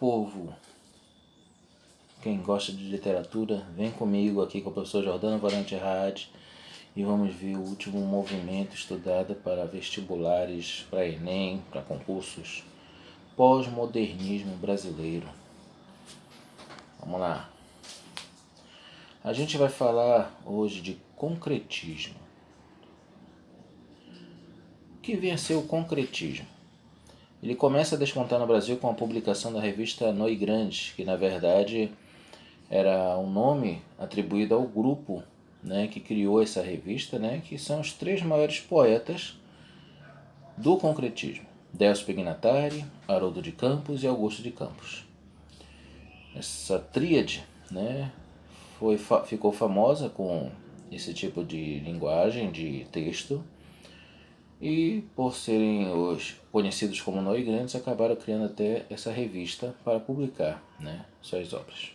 povo, quem gosta de literatura, vem comigo aqui com o professor Jordano Valente Haad e vamos ver o último movimento estudado para vestibulares, para Enem, para concursos, pós-modernismo brasileiro. Vamos lá. A gente vai falar hoje de concretismo. O que vem a ser o concretismo? Ele começa a despontar no Brasil com a publicação da revista Noi Grande, que na verdade era um nome atribuído ao grupo, né, que criou essa revista, né, que são os três maiores poetas do concretismo: Delcio Pignatari, Haroldo de Campos e Augusto de Campos. Essa tríade, né, ficou famosa com esse tipo de linguagem, de texto, e por serem os conhecidos como Noi Grandes, acabaram criando até essa revista para publicar, né, suas obras.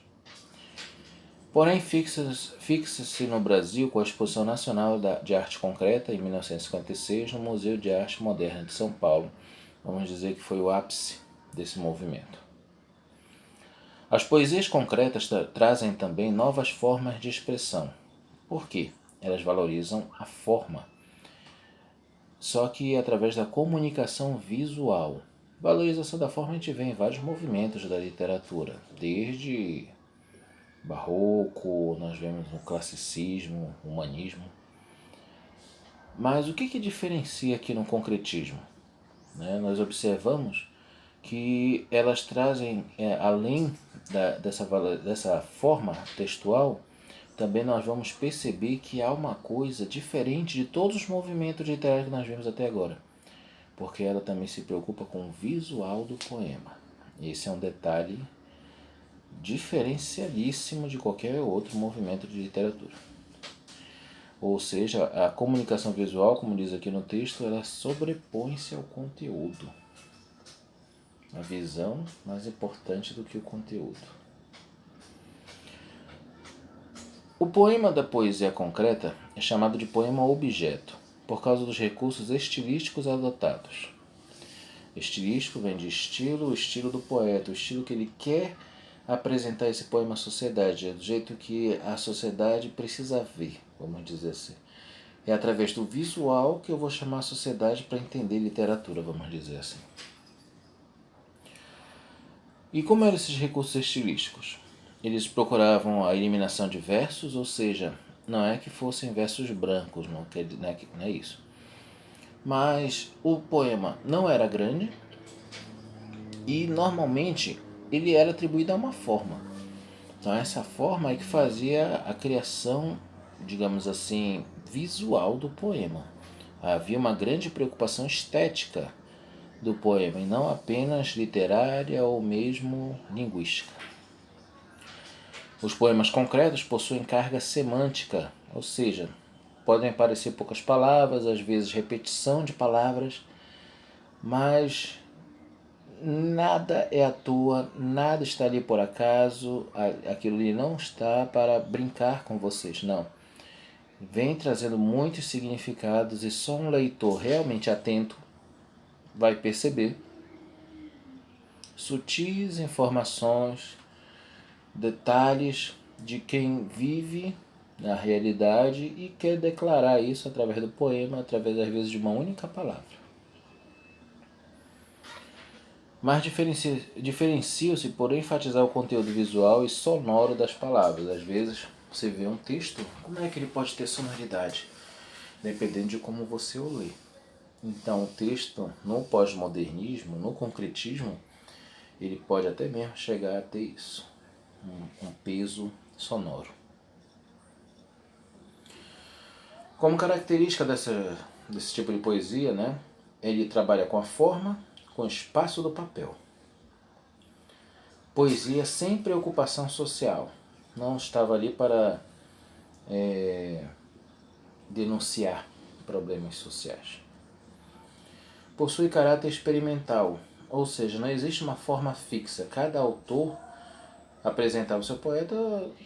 Porém, fixa-se no Brasil com a Exposição Nacional de Arte Concreta, em 1956, no Museu de Arte Moderna de São Paulo. Vamos dizer que foi o ápice desse movimento. As poesias concretas trazem também novas formas de expressão. Por quê? Elas valorizam a forma, só que através da comunicação visual. Valorização da forma a gente vê em vários movimentos da literatura, desde barroco, nós vemos no classicismo, humanismo. Mas o que diferencia aqui no concretismo? Nós observamos que elas trazem, além dessa forma textual, também nós vamos perceber que há uma coisa diferente de todos os movimentos literários que nós vemos até agora, porque ela também se preocupa com o visual do poema. Esse é um detalhe diferencialíssimo de qualquer outro movimento de literatura. Ou seja, a comunicação visual, como diz aqui no texto, ela sobrepõe-se ao conteúdo. A visão mais importante do que o conteúdo. O poema da poesia concreta é chamado de poema objeto, por causa dos recursos estilísticos adotados. Estilístico vem de estilo, o estilo do poeta, o estilo que ele quer apresentar esse poema à sociedade, do jeito que a sociedade precisa ver, vamos dizer assim. É através do visual que eu vou chamar a sociedade para entender literatura, vamos dizer assim. E como eram esses recursos estilísticos? Eles procuravam a eliminação de versos, ou seja, não é que fossem versos brancos, não é isso. Mas o poema não era grande e normalmente ele era atribuído a uma forma. Então essa forma é que fazia a criação, digamos assim, visual do poema. Havia uma grande preocupação estética do poema e não apenas literária ou mesmo linguística. Os poemas concretos possuem carga semântica, ou seja, podem aparecer poucas palavras, às vezes repetição de palavras, mas nada é à toa, nada está ali por acaso, aquilo ali não está para brincar com vocês, não. Vem trazendo muitos significados e só um leitor realmente atento vai perceber sutis informações, detalhes de quem vive na realidade e quer declarar isso através do poema, através às vezes de uma única palavra. Mas diferencia-se por enfatizar o conteúdo visual e sonoro das palavras. Às vezes você vê um texto, como é que ele pode ter sonoridade? Dependendo de como você o lê. Então o texto no pós-modernismo, no concretismo, ele pode até mesmo chegar a ter isso, um peso sonoro. Como característica desse tipo de poesia, ele trabalha com a forma, com o espaço do papel. Poesia sem preocupação social. Não estava ali para denunciar problemas sociais. Possui caráter experimental, ou seja, não existe uma forma fixa. Cada autor apresentava o seu poeta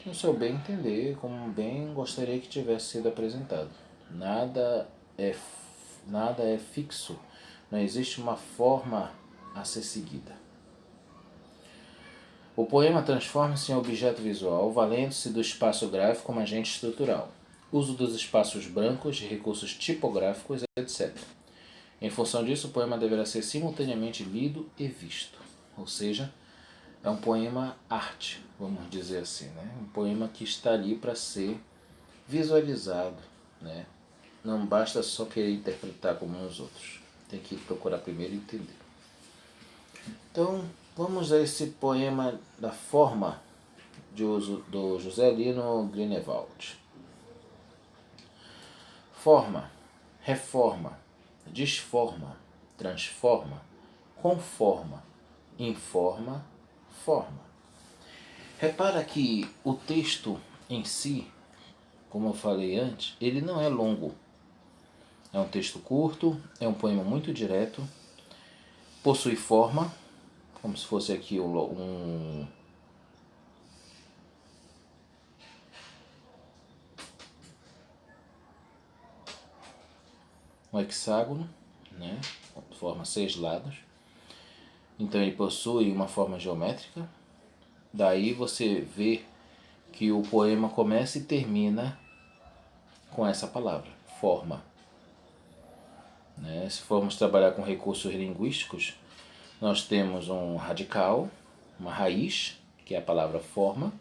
no seu bem entender, como bem gostaria que tivesse sido apresentado. Nada é fixo, não existe uma forma a ser seguida. O poema transforma-se em objeto visual, valendo-se do espaço gráfico como agente estrutural. Uso dos espaços brancos, de recursos tipográficos, etc. Em função disso, o poema deverá ser simultaneamente lido e visto. Ou seja, é um poema arte, vamos dizer assim, né? Um poema que está ali para ser visualizado, né? Não basta só querer interpretar como os outros. Tem que procurar primeiro entender. Então, vamos a esse poema da forma de uso do José Lino Grünewald. Forma, reforma, desforma, transforma, conforma, informa, forma. Repara que o texto em si, como eu falei antes, ele não é longo. É um texto curto, é um poema muito direto, possui forma, como se fosse aqui um hexágono, né? Forma 6 lados. Então ele possui uma forma geométrica. Daí você vê que o poema começa e termina com essa palavra, forma. Né? Se formos trabalhar com recursos linguísticos, nós temos um radical, uma raiz, que é a palavra forma,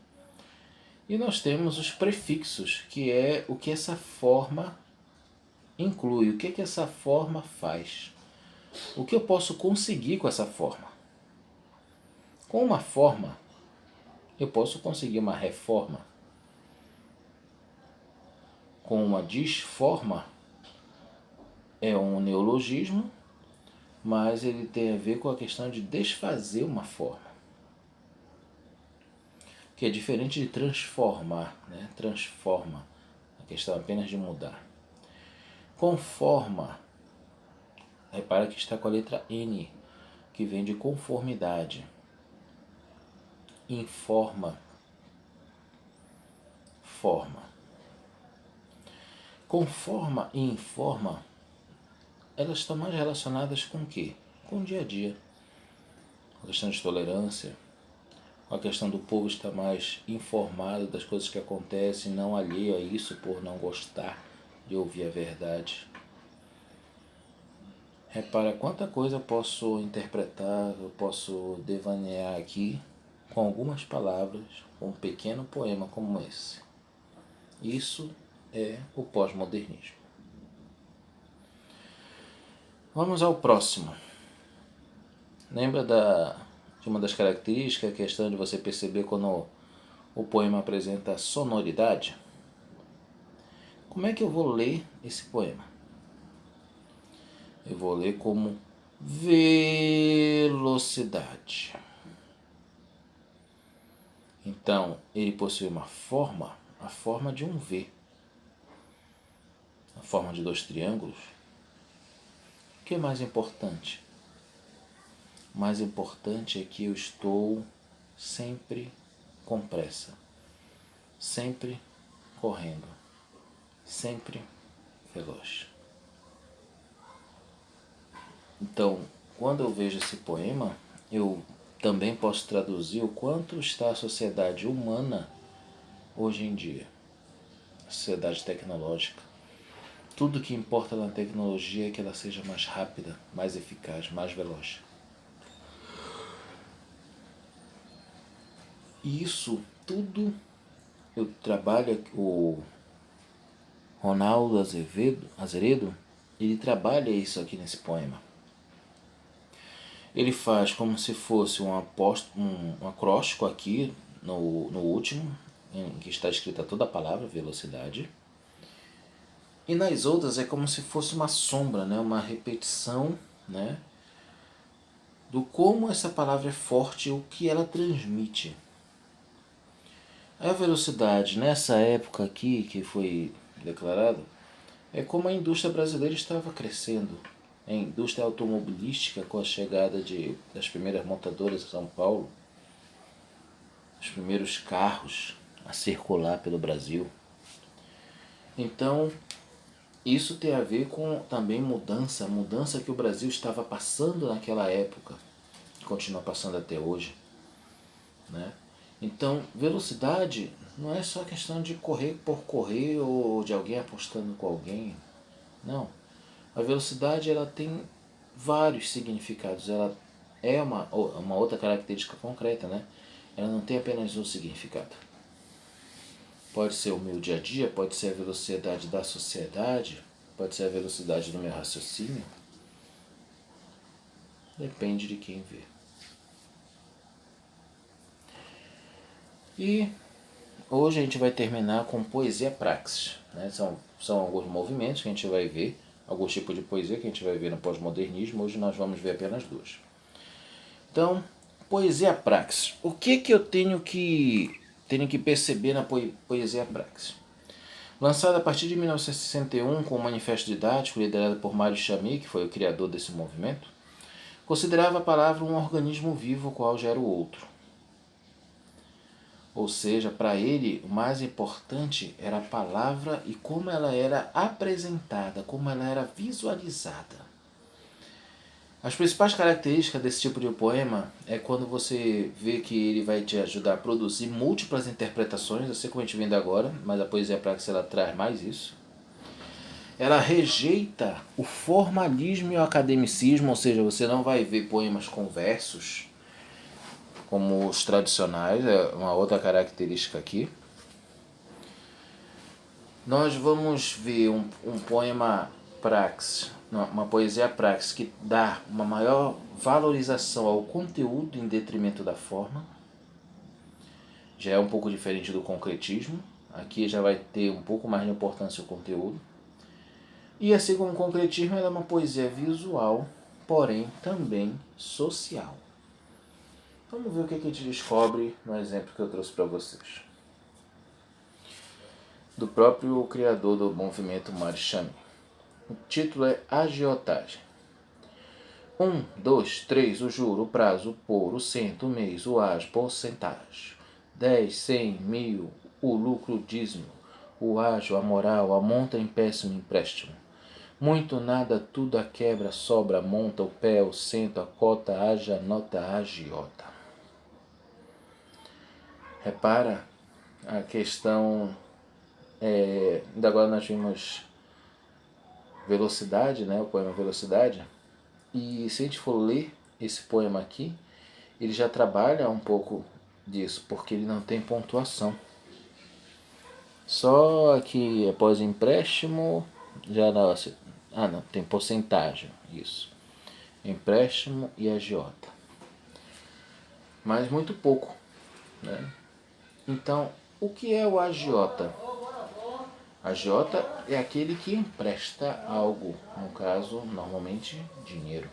e nós temos os prefixos, que é o que essa forma inclui, o que essa forma faz. O que eu posso conseguir com essa forma? Com uma forma, eu posso conseguir uma reforma. Com uma disforma, é um neologismo, mas ele tem a ver com a questão de desfazer uma forma, que é diferente de transformar, né? Transforma, a questão apenas de mudar. Conforma, repara que está com a letra N, que vem de conformidade. Informa, forma. Conforma e informa, elas estão mais relacionadas com o quê? Com o dia a dia. Com a questão de tolerância, com a questão do povo estar mais informado das coisas que acontecem, não alheio a isso por não gostar de ouvir a verdade. Repara quanta coisa eu posso interpretar, eu posso devanear aqui com algumas palavras, com um pequeno poema como esse. Isso é o pós-modernismo. Vamos ao próximo. Lembra de uma das características, a questão de você perceber quando o poema apresenta sonoridade? Como é que eu vou ler esse poema? Eu vou ler como velocidade. Então, ele possui uma forma, a forma de um V, a forma de 2 triângulos. O que é mais importante? O mais importante é que eu estou sempre com pressa, sempre correndo, sempre veloz. Então, quando eu vejo esse poema, eu também posso traduzir o quanto está a sociedade humana hoje em dia, a sociedade tecnológica. Tudo que importa na tecnologia é que ela seja mais rápida, mais eficaz, mais veloz. E isso tudo eu trabalho, o Ronaldo Azeredo, ele trabalha isso aqui nesse poema. Ele faz como se fosse um acróstico aqui no último, em que está escrita toda a palavra, velocidade. E nas outras é como se fosse uma sombra, né? Uma repetição, né? Do como essa palavra é forte e o que ela transmite. A velocidade, nessa época aqui que foi declarado, é como a indústria brasileira estava crescendo. A indústria automobilística, com a chegada das primeiras montadoras em São Paulo, os primeiros carros a circular pelo Brasil. Então, isso tem a ver com também mudança que o Brasil estava passando naquela época, continua passando até hoje. né? Então, velocidade não é só questão de correr por correr ou de alguém apostando com alguém. Não. A velocidade ela tem vários significados. Ela é uma outra característica concreta, né? Ela não tem apenas um significado. Pode ser o meu dia a dia, pode ser a velocidade da sociedade, pode ser a velocidade do meu raciocínio. Depende de quem vê. E hoje a gente vai terminar com poesia praxis, né? São alguns movimentos que a gente vai ver, alguns tipos de poesia que a gente vai ver no pós-modernismo. Hoje nós vamos ver apenas duas. Então, poesia praxis. O que eu tenho que perceber na poesia praxis? Lançada a partir de 1961 com o Manifesto Didático, liderado por Mário Chamy, que foi o criador desse movimento, considerava a palavra um organismo vivo, o qual gera o outro. Ou seja, para ele, o mais importante era a palavra e como ela era apresentada, como ela era visualizada. As principais características desse tipo de poema é quando você vê que ele vai te ajudar a produzir múltiplas interpretações, assim como a gente vendo agora, mas a poesia prática ela traz mais isso. Ela rejeita o formalismo e o academicismo, ou seja, você não vai ver poemas com versos como os tradicionais, é uma outra característica aqui. Nós vamos ver um poema praxis, uma poesia praxis que dá uma maior valorização ao conteúdo em detrimento da forma. Já é um pouco diferente do concretismo. Aqui já vai ter um pouco mais de importância o conteúdo. E assim como o concretismo, ela é uma poesia visual, porém também social. Vamos ver o que a gente descobre no exemplo que eu trouxe para vocês. Do próprio criador do movimento Mário Chamy. O título é Agiotagem. 1, 2, 3, o juro, o prazo, o por, o cento, o mês, o as, porcentagem. 10, 100, 1000, o lucro, o dízimo, o ágio, a moral, a monta em péssimo empréstimo. Muito nada, tudo a quebra, sobra, monta, o pé, o cento, a cota, haja, nota, agiota. Repara a questão, ainda agora nós vimos velocidade, né, o poema Velocidade, e se a gente for ler esse poema aqui, ele já trabalha um pouco disso, porque ele não tem pontuação. Só que após empréstimo, já não, não, tem porcentagem, isso. Empréstimo e agiota. Mas muito pouco, né? Então, o que é o agiota? Agiota é aquele que empresta algo, no caso, normalmente, dinheiro.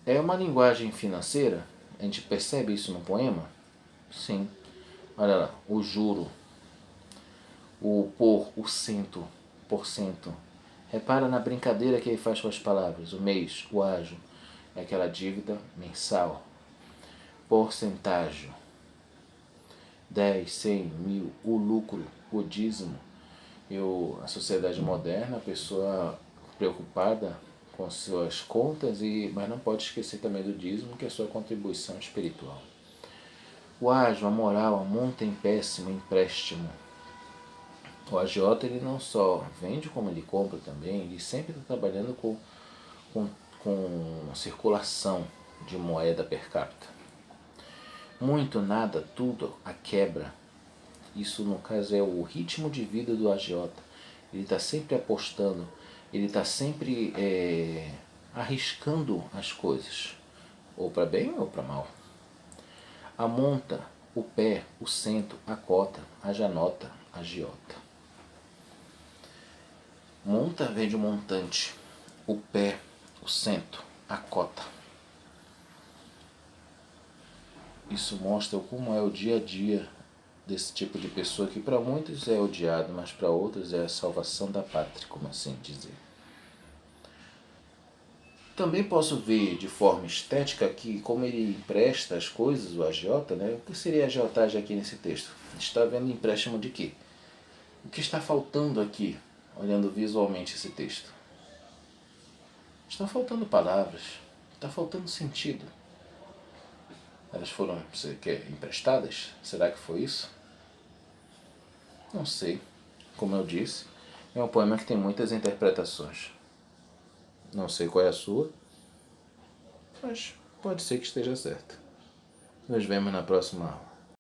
É uma linguagem financeira? A gente percebe isso no poema? Sim. Olha lá, o juro, o por, o cento, porcento. Repara na brincadeira que ele faz com as palavras. O mês, o ágio, é aquela dívida mensal. Porcentagem. 10, 100, 1000, o lucro, o dízimo. A sociedade moderna, a pessoa preocupada com suas contas, mas não pode esquecer também do dízimo, que é a sua contribuição espiritual. O ágio, a moral, a monta em péssimo, empréstimo. O agiota ele não só vende como ele compra também, ele sempre está trabalhando com circulação de moeda per capita. Muito, nada, tudo, a quebra. Isso no caso é o ritmo de vida do agiota. Ele está sempre apostando, ele está sempre arriscando as coisas, ou para bem ou para mal. A monta, o pé, o cento, a cota, a janota, a agiota. Monta vem de montante, o pé, o cento, a cota. Isso mostra como é o dia a dia desse tipo de pessoa que para muitos é odiado, mas para outros é a salvação da pátria, como assim dizer. Também posso ver de forma estética que como ele empresta as coisas, o agiota, né? O que seria a agiotagem aqui nesse texto? Está vendo empréstimo de quê? O que está faltando aqui, olhando visualmente esse texto? Estão faltando palavras, está faltando sentido. Elas foram, você quer, emprestadas? Será que foi isso? Não sei. Como eu disse, é um poema que tem muitas interpretações. Não sei qual é a sua, mas pode ser que esteja certa. Nos vemos na próxima aula.